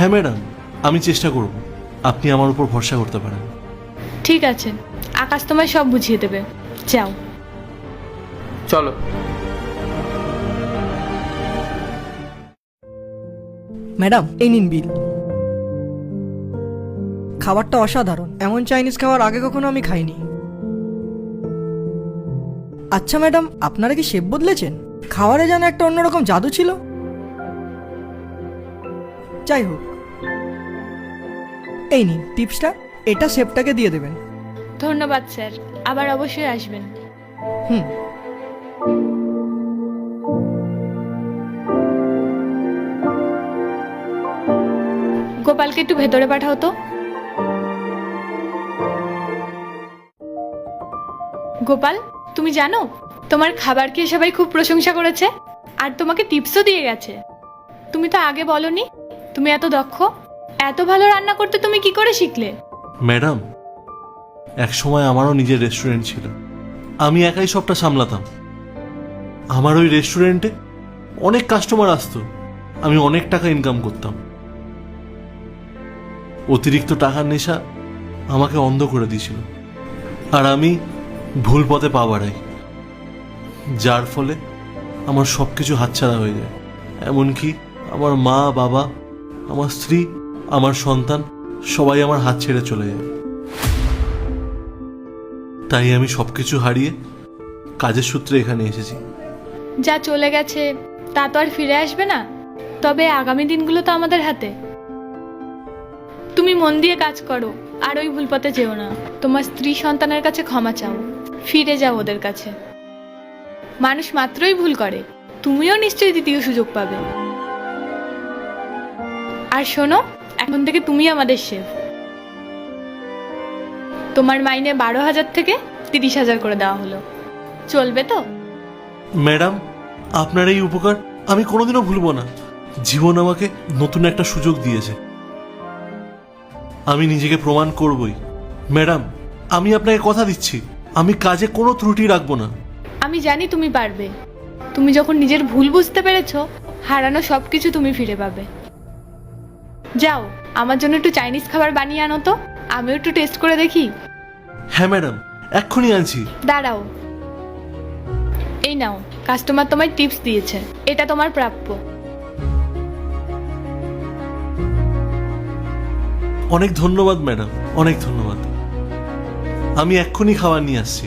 হ্যাঁ ম্যাডাম, আমি চেষ্টা করব। আপনি আমার উপর ভরসা করতে পারেন। ঠিক আছে, আকাশ তোমায় সব বুঝিয়ে দেবে। যাও। চলো। ম্যাডাম, এই নিন বিল। খাবারটা অসাধারণ, এমন চাইনিজ খাবার আগে কখনো আমি খাইনি। আচ্ছা ম্যাডাম, আপনারা কি শেফ বদলেছেন? খাবারে যেন একটা অন্যরকম জাদু ছিল। যাই হোক, এই নিন টিপসটা, এটা শেফটাকে দিয়ে দেবেন। ধন্যবাদ স্যার, আবার অবশ্যই আসবেন। হুম। গোপালকে একটু ভেতরে পাঠাও তো। গোপাল, তুমি জানো তোমার খাবার খেয়ে সবাই খুব প্রশংসা করেছে, আর তোমাকে টিপসও দিয়ে গেছে। তুমি তো আগে বলনি তুমি এত দক্ষ। এত ভালো রান্না করতে তুমি কি করে শিখলে? ম্যাডাম, এক সময় আমারও নিজের রেস্টুরেন্ট ছিল। আমি একাই সবটা সামলাতাম। আমার ওই রেস্টুরেন্টে অনেক কাস্টমার আসতো, আমি অনেক টাকা ইনকাম করতাম। অতিরিক্ত টাকার নেশা আমাকে অন্ধ করে দিয়েছিল, আর আমি ভুল পথে পা বাড়াই, যার ফলে আমার সব কিছু হাতছাড়া হয়ে যায়। এমনকি আমার মা, বাবা, আমার স্ত্রী, আমার সন্তান সবাই আমার হাত ছেড়ে চলে যায়। তাই আমি সবকিছু হারিয়ে কাজের সূত্রে এখানে এসেছি। যা চলে গেছে তা তো আর ফিরে আসবে না, তবে আগামী দিনগুলো তো আমাদের হাতে। তুমি মন দিয়ে কাজ করো, আর ওই ভুল পথে যেও না। তোমার স্ত্রী সন্তানের কাছে ক্ষমা চাও, ফিরে যাও ওদের কাছে। মানুষ মাত্রই ভুল করে, তুমিও নিশ্চয়ই দ্বিতীয় সুযোগ পাবে। আর শোনো, এখন থেকে তুমি আমাদের শেফ। তোমার মাইনে 12,000 থেকে 30,000 করে দেওয়া হলো, চলবে তো? ম্যাডাম, আপনার এই উপকার আমি কোনোদিনও ভুলব না। জীবন আমাকে নতুন একটা সুযোগ দিয়েছে, আমি নিজেকে প্রমাণ করবই। ম্যাডাম, আমি আপনাকে কথা দিচ্ছি, আমি কাজে কোনো ত্রুটি রাখবো না। আমি জানি তুমি পারবে। তুমি যখন নিজের ভুল বুঝতে পেরেছো, হারানো সবকিছু তুমি ফিরে পাবে। যাও, আমার জন্য একটু চাইনিজ খাবার বানিয়ে আনো তো, আমিও একটু টেস্ট করে দেখি। হ্যাঁ ম্যাডাম, এক্ষুনি আনছি। দাঁড়াও, এই নাও, কাস্টমার তোমায় টিপস দিয়েছে, এটা তোমার প্রাপ্য। অনেক ধন্যবাদ ম্যাডাম, অনেক ধন্যবাদ। আমি এক্ষুনি খাবার নিয়ে আসছি।